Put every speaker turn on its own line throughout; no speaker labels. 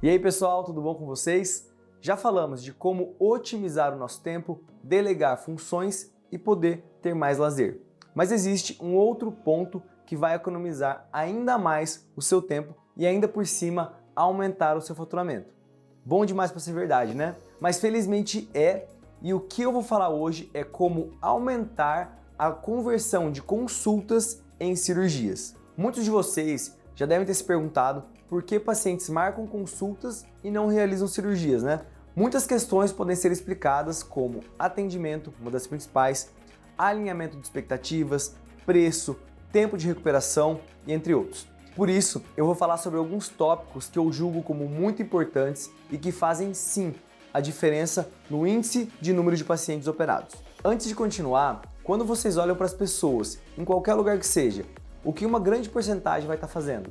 E aí pessoal, tudo bom com vocês? Já falamos de como otimizar o nosso tempo, delegar funções e poder ter mais lazer. Mas existe um outro ponto que vai economizar ainda mais o seu tempo e ainda por cima aumentar o seu faturamento. Bom demais para ser verdade, né? Mas felizmente é, e o que eu vou falar hoje é como aumentar a conversão de consultas em cirurgias. Muitos de vocês já devem ter se perguntado por que pacientes marcam consultas e não realizam cirurgias, né? Muitas questões podem ser explicadas como atendimento, uma das principais, alinhamento de expectativas, preço, tempo de recuperação e entre outros. Por isso, eu vou falar sobre alguns tópicos que eu julgo como muito importantes e que fazem sim a diferença no índice de número de pacientes operados. Antes de continuar, quando vocês olham para as pessoas, em qualquer lugar que seja, o que uma grande porcentagem vai estar fazendo?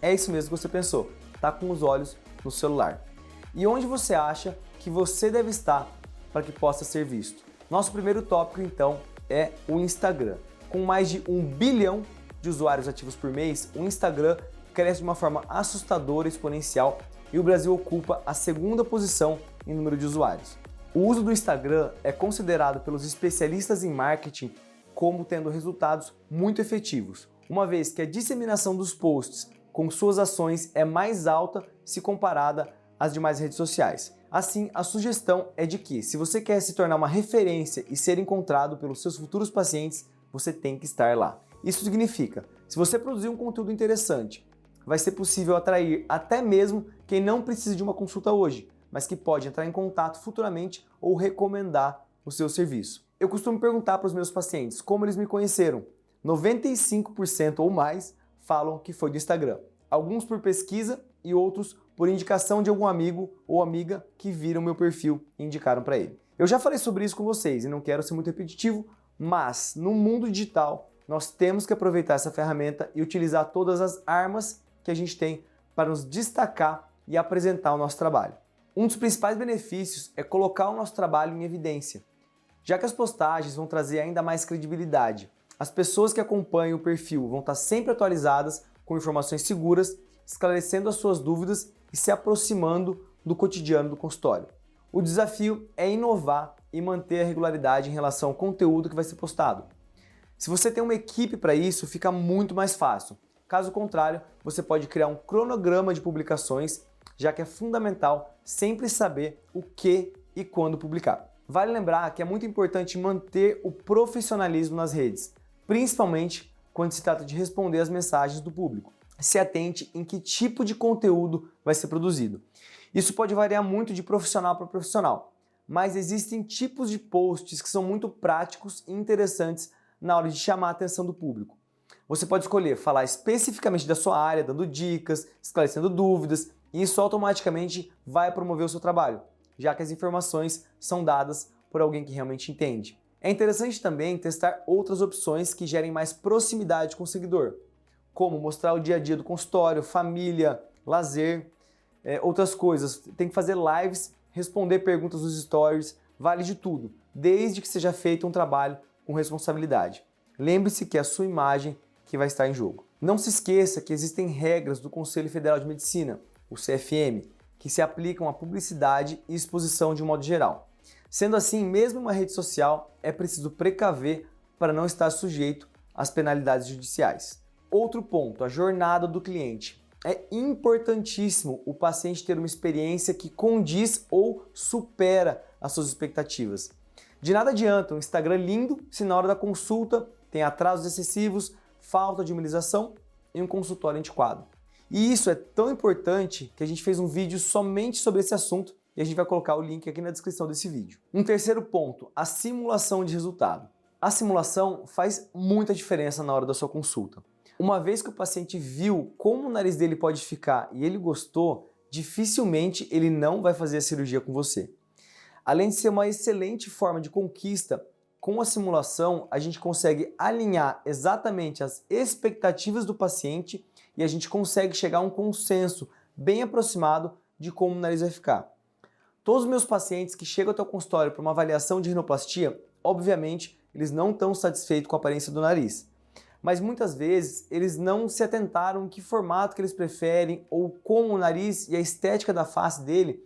É isso mesmo que você pensou, tá com os olhos no celular. E onde você acha que você deve estar para que possa ser visto? Nosso primeiro tópico então é o Instagram. Com mais de 1 bilhão de usuários ativos por mês, o Instagram cresce de uma forma assustadora e exponencial e o Brasil ocupa a segunda posição em número de usuários. O uso do Instagram é considerado pelos especialistas em marketing como tendo resultados muito efetivos, uma vez que a disseminação dos posts com suas ações é mais alta se comparada às demais redes sociais. Assim, a sugestão é de que, se você quer se tornar uma referência e ser encontrado pelos seus futuros pacientes, você tem que estar lá. Isso significa, se você produzir um conteúdo interessante, vai ser possível atrair até mesmo quem não precisa de uma consulta hoje, mas que pode entrar em contato futuramente ou recomendar o seu serviço. Eu costumo perguntar para os meus pacientes como eles me conheceram. 95% ou mais falam que foi do Instagram. Alguns por pesquisa e outros por indicação de algum amigo ou amiga que viram meu perfil e indicaram para ele. Eu já falei sobre isso com vocês e não quero ser muito repetitivo, mas no mundo digital nós temos que aproveitar essa ferramenta e utilizar todas as armas que a gente tem para nos destacar e apresentar o nosso trabalho. Um dos principais benefícios é colocar o nosso trabalho em evidência, já que as postagens vão trazer ainda mais credibilidade. As pessoas que acompanham o perfil vão estar sempre atualizadas com informações seguras, esclarecendo as suas dúvidas e se aproximando do cotidiano do consultório. O desafio é inovar e manter a regularidade em relação ao conteúdo que vai ser postado. Se você tem uma equipe para isso, fica muito mais fácil. Caso contrário, você pode criar um cronograma de publicações, já que é fundamental sempre saber o que e quando publicar. Vale lembrar que é muito importante manter o profissionalismo nas redes, principalmente quando se trata de responder às mensagens do público. Se atente em que tipo de conteúdo vai ser produzido. Isso pode variar muito de profissional para profissional, mas existem tipos de posts que são muito práticos e interessantes na hora de chamar a atenção do público. Você pode escolher falar especificamente da sua área, dando dicas, esclarecendo dúvidas, e isso automaticamente vai promover o seu trabalho, já que as informações são dadas por alguém que realmente entende. É interessante também testar outras opções que gerem mais proximidade com o seguidor, como mostrar o dia a dia do consultório, família, lazer, outras coisas. Tem que fazer lives, responder perguntas nos stories, vale de tudo, desde que seja feito um trabalho com responsabilidade. Lembre-se que é a sua imagem que vai estar em jogo. Não se esqueça que existem regras do Conselho Federal de Medicina, o CFM, que se aplicam à publicidade e exposição de um modo geral. Sendo assim, mesmo uma rede social, é preciso precaver para não estar sujeito às penalidades judiciais. Outro ponto, a jornada do cliente. É importantíssimo o paciente ter uma experiência que condiz ou supera as suas expectativas. De nada adianta um Instagram lindo se na hora da consulta tem atrasos excessivos, falta de humanização e um consultório antiquado. E isso é tão importante que a gente fez um vídeo somente sobre esse assunto e a gente vai colocar o link aqui na descrição desse vídeo. Um terceiro ponto, a simulação de resultado. A simulação faz muita diferença na hora da sua consulta. Uma vez que o paciente viu como o nariz dele pode ficar e ele gostou, dificilmente ele não vai fazer a cirurgia com você. Além de ser uma excelente forma de conquista, com a simulação a gente consegue alinhar exatamente as expectativas do paciente e a gente consegue chegar a um consenso bem aproximado de como o nariz vai ficar. Todos os meus pacientes que chegam até o consultório para uma avaliação de rinoplastia, obviamente, eles não estão satisfeitos com a aparência do nariz. mas muitas vezes eles não se atentaram em que formato que eles preferem ou como o nariz e a estética da face dele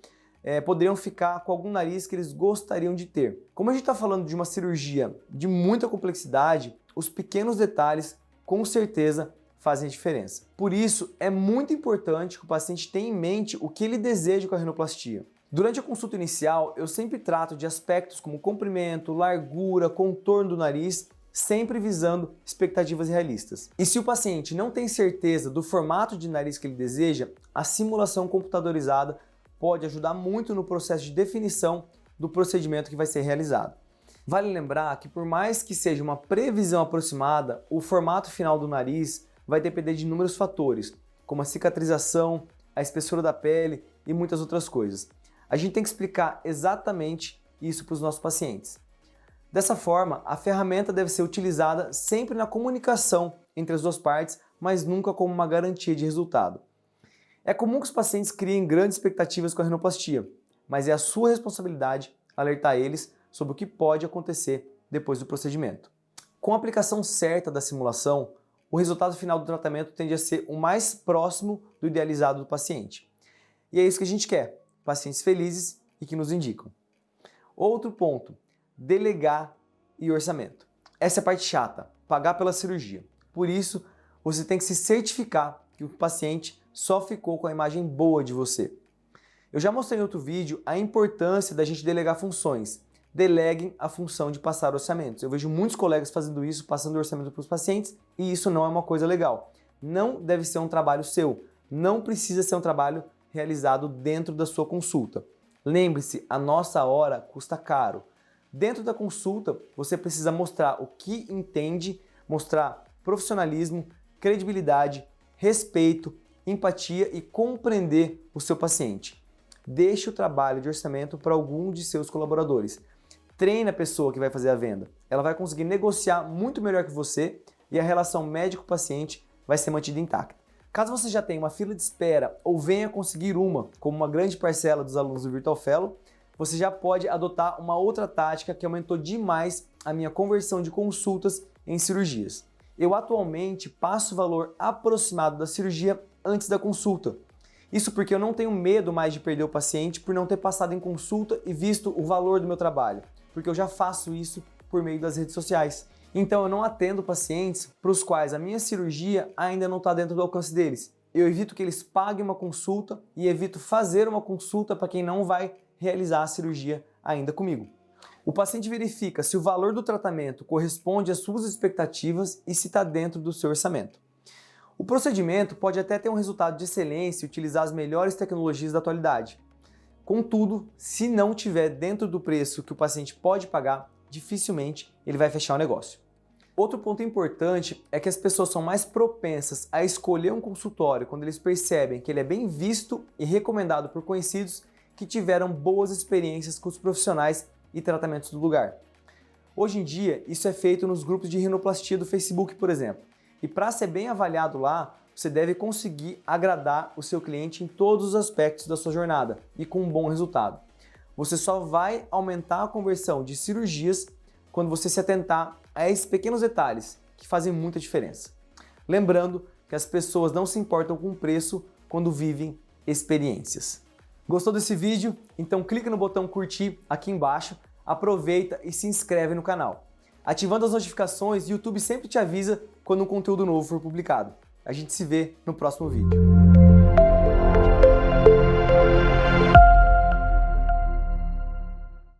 poderiam ficar com algum nariz que eles gostariam de ter. Como a gente está falando de uma cirurgia de muita complexidade, os pequenos detalhes com certeza fazem a diferença. Por isso, é muito importante que o paciente tenha em mente o que ele deseja com a rinoplastia. Durante a consulta inicial, eu sempre trato de aspectos como comprimento, largura, contorno do nariz, sempre visando expectativas realistas. E se o paciente não tem certeza do formato de nariz que ele deseja, a simulação computadorizada pode ajudar muito no processo de definição do procedimento que vai ser realizado. Vale lembrar que por mais que seja uma previsão aproximada, o formato final do nariz vai depender de inúmeros fatores, como a cicatrização, a espessura da pele e muitas outras coisas. A gente tem que explicar exatamente isso para os nossos pacientes. Dessa forma, a ferramenta deve ser utilizada sempre na comunicação entre as duas partes, mas nunca como uma garantia de resultado. É comum que os pacientes criem grandes expectativas com a rinoplastia, mas é a sua responsabilidade alertar eles sobre o que pode acontecer depois do procedimento. Com a aplicação certa da simulação, o resultado final do tratamento tende a ser o mais próximo do idealizado do paciente. E é isso que a gente quer, pacientes felizes e que nos indicam. Outro ponto, delegar e orçamento. Essa é a parte chata, pagar pela cirurgia. Por isso, você tem que se certificar que o paciente só ficou com a imagem boa de você. Eu já mostrei em outro vídeo a importância da gente delegar funções. Deleguem a função de passar orçamentos. Eu vejo muitos colegas fazendo isso, passando orçamento para os pacientes, e isso não é uma coisa legal. Não deve ser um trabalho seu, não precisa ser um trabalho realizado dentro da sua consulta. Lembre-se, a nossa hora custa caro. Dentro da consulta, você precisa mostrar o que entende, mostrar profissionalismo, credibilidade, respeito, empatia e compreender o seu paciente. Deixe o trabalho de orçamento para algum de seus colaboradores. Treine a pessoa que vai fazer a venda. Ela vai conseguir negociar muito melhor que você e a relação médico-paciente vai ser mantida intacta. Caso você já tenha uma fila de espera ou venha conseguir uma, como uma grande parcela dos alunos do Virtual Fellow, você já pode adotar uma outra tática que aumentou demais a minha conversão de consultas em cirurgias. Eu atualmente passo o valor aproximado da cirurgia antes da consulta. Isso porque eu não tenho medo mais de perder o paciente por não ter passado em consulta e visto o valor do meu trabalho, porque eu já faço isso por meio das redes sociais. Então eu não atendo pacientes para os quais a minha cirurgia ainda não está dentro do alcance deles. Eu evito que eles paguem uma consulta e evito fazer uma consulta para quem não vai realizar a cirurgia ainda comigo. O paciente verifica se o valor do tratamento corresponde às suas expectativas e se está dentro do seu orçamento. O procedimento pode até ter um resultado de excelência e utilizar as melhores tecnologias da atualidade. Contudo, se não estiver dentro do preço que o paciente pode pagar, dificilmente ele vai fechar o negócio. Outro ponto importante é que as pessoas são mais propensas a escolher um consultório quando eles percebem que ele é bem visto e recomendado por conhecidos que tiveram boas experiências com os profissionais e tratamentos do lugar. Hoje em dia, isso é feito nos grupos de rinoplastia do Facebook, por exemplo. E para ser bem avaliado lá, você deve conseguir agradar o seu cliente em todos os aspectos da sua jornada e com um bom resultado. Você só vai aumentar a conversão de cirurgias quando você se atentar a esses pequenos detalhes que fazem muita diferença. Lembrando que as pessoas não se importam com o preço quando vivem experiências. Gostou desse vídeo? Então clica no botão curtir aqui embaixo, aproveita e se inscreve no canal. Ativando as notificações, o YouTube sempre te avisa quando um conteúdo novo for publicado. A gente se vê no próximo vídeo.